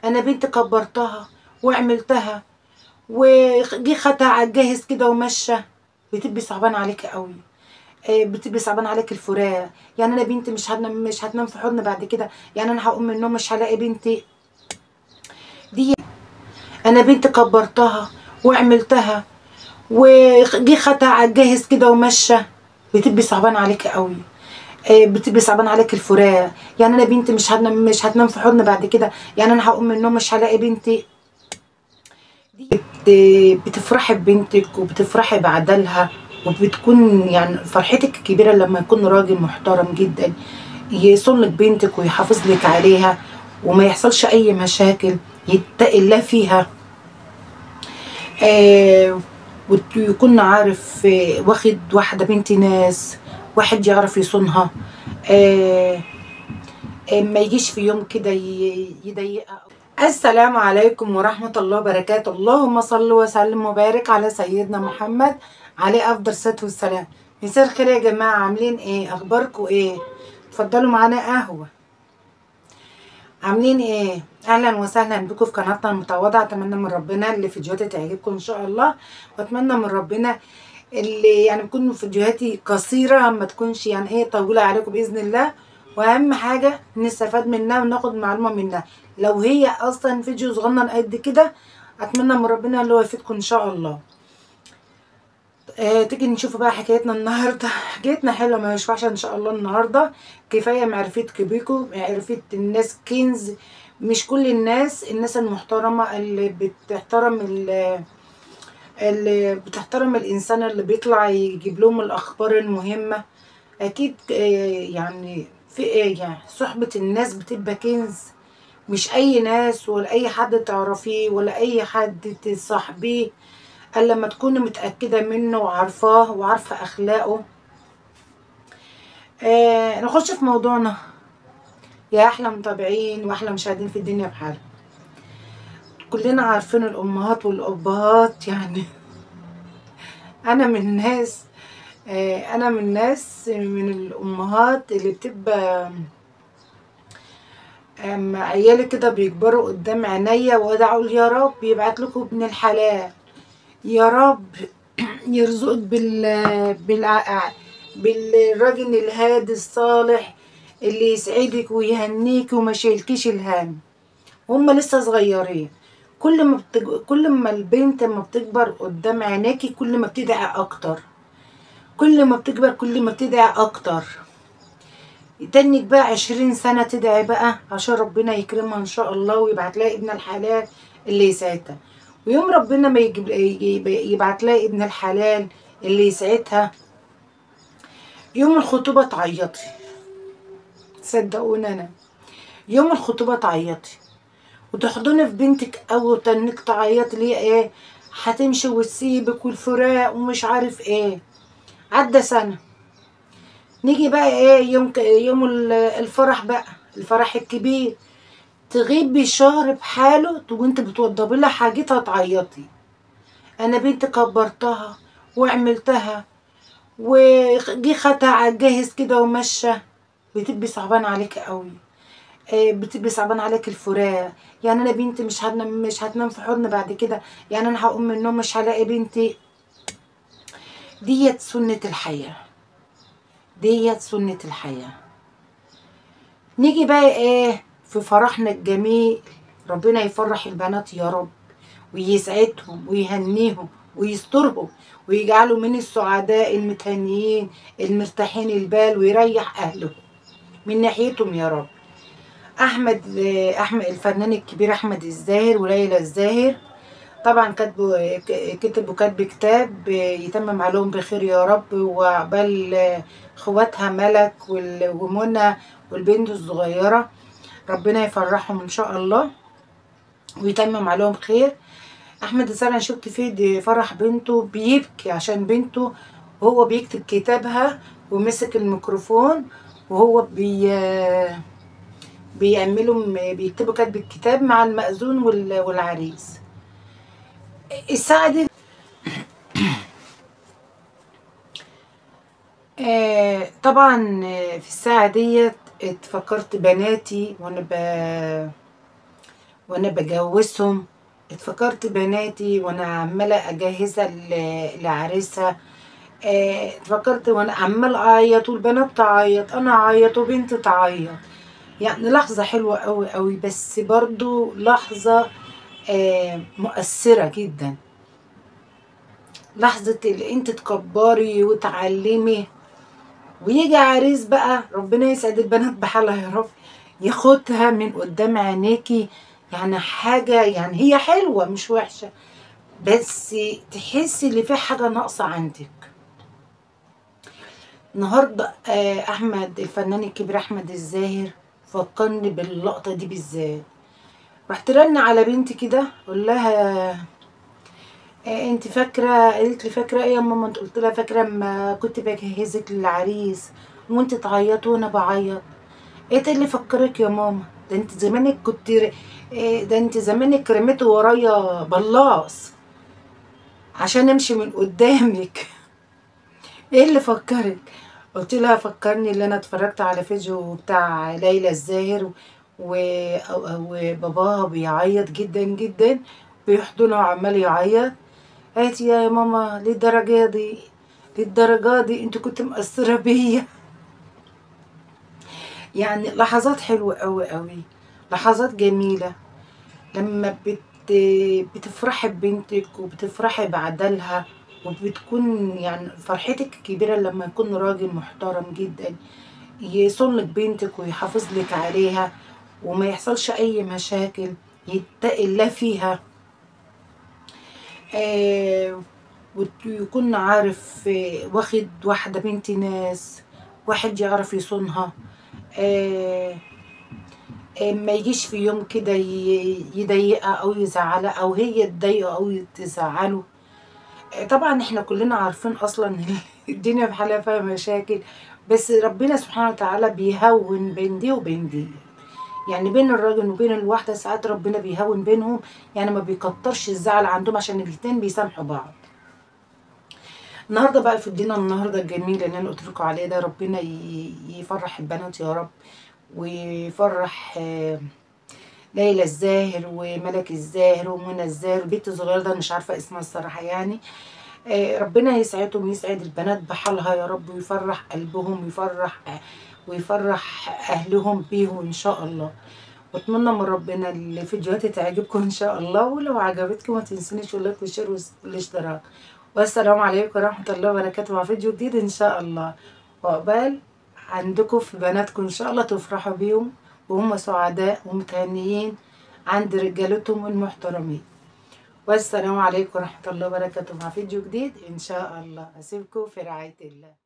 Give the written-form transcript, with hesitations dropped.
انا بنت كبرتها وعملتها، وجي خدها على الجاهز كده ومشى. بتبقي صعبان عليكي قوي. بتبقي صعبان عليك الفراق. يعني انا بنتي مش هتنام في حضن بعد كده. يعني انا هقوم من النوم مش هلاقي بنتي دي. انا بنت كبرتها وعملتها، وجي خدها على الجاهز كده ومشى. بتبقي صعبان عليكي قوي. بتبقي صعبان عليك الفراق. يعني انا بنتي مش هتنام في حضن بعد كده. يعني انا هقوم من النوم مش هلاقي بنتي دي. بتفرحي ببنتك وبتفرحي بعدلها، وبتكون يعني فرحتك كبيرة لما يكون راجل محترم جدا يصونك بنتك ويحافظ لك عليها، وما يحصلش اي مشاكل، يتقي الله فيها. آه ويكون عارف، واخد واحدة بنت ناس، واحد يعرف يصونها. آه ما يجيش في يوم كده يضايقها. السلام عليكم ورحمة الله وبركاته. اللهم صل وسلم وبارك على سيدنا محمد عليه أفضل الصلاة والسلام. مساء الخير يا جماعة، عاملين ايه؟ أخباركم ايه؟ اتفضلوا معانا قهوة. عاملين ايه؟ أهلا وسهلا بكم في قناتنا المتواضعة. أتمنى من ربنا اللي فيديوهاتي تعجبكم إن شاء الله، وأتمنى من ربنا اللي يعني تكون فيديوهاتي قصيرة، ما تكونش يعني ايه طويلة عليكم بإذن الله. واهم حاجة نستفاد منها وناخد معلومة منها. لو هي اصلا فيديو صغنن قد كده، اتمنى من ربنا اللي هو يفيدكم ان شاء الله. تيجي نشوف بقى حكايتنا النهارده. حكايتنا حلوه ما يشبعش ان شاء الله النهارده. كفايه معرفتك بيكم، معرفه الناس كنز. مش كل الناس المحترمه اللي بتحترم الانسان اللي بيطلع يجيب لهم الاخبار المهمه. اكيد يعني في يعني صحبة الناس بتبقى كنز. مش اي ناس ولا اي حد تعرفيه ولا اي حد تصاحبيه الا لما تكوني متأكدة منه وعارفاه وعارفة اخلاقه. نخش في موضوعنا. يا احلى متابعين واحلى مشاهدين في الدنيا بحال. كلنا عارفين الامهات والابهات يعني. انا من الناس من الامهات اللي بتبقى اما عيالي كده بيكبروا قدام عينيا، وادعوا يا رب يبعت لكم ابن الحلال، يا رب يرزقك بالراجل الهادي الصالح اللي يسعدك ويهنيك وما يشيلكيش الهم. هما لسه صغيرين. كل ما البنت ما بتكبر قدام عينيكي كل ما بتدعي اكتر. كل ما بتكبر كل ما بتدعي اكتر. تنك بقى 20 سنة تدعي بقى عشان ربنا يكرمها ان شاء الله ويبعت لها ابن الحلال اللي يسعدها. ويوم ربنا ما يبعت لها ابن الحلال اللي يسعدها، يوم الخطوبة تعيطي. صدقوني انا يوم الخطوبة تعيطي وتحضني في بنتك، او تنك تعيطي ليه ايه؟ هتمشي وتسيبك والفراق ومش عارف ايه. عدى سنة، نيجي بقى ايه يوم الفرح بقى، الفرح الكبير، تغيب بشهر بحاله وانت بتوضبي لها حاجتها تعيطي. انا بنت كبرتها وعملتها، وجي خدها على الجاهز كده ومشى. بتبقي صعبان عليك قوي. بتبقي صعبان عليك الفراق. يعني انا بنتي مش هتنام في حضن بعد كده. يعني انا هقوم من النوم مش هلاقي بنتي. ديت سنة الحياة. ديت سنة الحياة. نيجي بقى ايه في فرحنا الجميل. ربنا يفرح البنات يا رب، ويسعدهم ويهنيهم ويسترهم، ويجعلوا من السعداء المتهنيين المرتاحين البال، ويريح اهلهم من ناحيتهم يا رب. احمد الفنان الكبير احمد الزاهر وليلى الزاهر طبعا كتب كتاب يتمم عليهم بخير يا رب، وعقبال اخواتها ملك ومنى والبنت الصغيره. ربنا يفرحهم ان شاء الله ويتمم عليهم خير. احمد السقا انا شفت فيه فرح بنته بيبكي عشان بنته، وهو بيكتب كتابها ومسك الميكروفون، وهو بيكتبوا كاتب الكتاب مع المأذون والعريس. الساعة دي طبعا في الساعة ديت اتفكرت بناتي وانا بجوزهم، اتفكرت بناتي وانا عماله اجهزها لعريسها. اتفكرت وانا عمال اعيط والبنات تعيط، انا اعيط وبنتي تعيط. يعني لحظه حلوه قوي قوي، بس برضو لحظه مؤثره جدا. لحظه اللي انت تكبري وتعلمي، ويجي عريس بقى ربنا يسعد البنات بحالها يا رب، ياخدها من قدام عينيكي. يعني حاجة، يعني هي حلوة مش وحشة، بس تحسي اللي في حاجة ناقصة عندك. النهاردة أحمد الفنان الكبير أحمد الزاهر فكرني باللقطة دي بالذات. رحت رن على بنتي كده قول لها انت فاكرة؟ قالت لي فاكرة ايه يا ماما؟ انت قلت لها فاكرة اما كنت بجهزك للعريس وانت تعيط وانا بعيط؟ ايه اللي فكرك يا ماما؟ ده انت زمانك كنت ده انت زمانك رميته ورايا بلاص عشان امشي من قدامك. ايه اللي فكرك؟ قلت لها فكرني اللي انا اتفرجت على فيديو بتاع ليلى الزاهر وباباها بيعيط جدا جدا، بيحضنها وعمال يعيط. قالت يا ماما للدرجة دي؟ للدرجة دي انت كنت مقصرة بيا؟ يعني لحظات حلوة قوي قوي، لحظات جميلة. لما بتفرحي ببنتك وبتفرحي بعدلها، وبتكون يعني فرحتك كبيرة لما يكون راجل محترم جدا يصون لك بنتك ويحافظ لك عليها وما يحصلش اي مشاكل، يتقي الله فيها. آه ويكون عارف واخد واحدة بنت ناس، واحد يعرف يصونها. آه ما يجيش في يوم كده يضايقها او يزعلها او هي تضايقه او تزعله. طبعا احنا كلنا عارفين اصلا إن الدنيا بحالها فيها مشاكل، بس ربنا سبحانه وتعالى بيهون بين دي وبين دي. يعني بين الراجل وبين الواحدة ساعات ربنا بيهون بينهم، يعني ما بيكترش الزعل عندهم عشان الاتنين بيسامحوا بعض. النهارده بقى في الدين النهارده الجميل اللي انا قلت لكم عليه ده، ربنا يفرح البنات يا رب، ويفرح ليلى الزاهر وملك الزاهر ومنى الزاهر. البنت الصغيره ده مش عارفه اسمها الصراحه يعني. ربنا يسعدهم ويسعد البنات بحالها يا رب، ويفرح قلبهم ويفرح اهلهم بيهم ان شاء الله. واتمنى من ربنا الفيديوهات تعجبكم ان شاء الله، ولو عجبتكم ما تنسونيش اللايك والشير والاشتراك. والسلام عليكم ورحمه الله وبركاته مع فيديو جديد ان شاء الله. وعقبال عندكم في بناتكم ان شاء الله تفرحوا بيهم وهم سعداء ومتهنيين عند رجالتهم المحترمين. والسلام عليكم ورحمة الله وبركاته مع فيديو جديد إن شاء الله. أسيبكم في رعاية الله.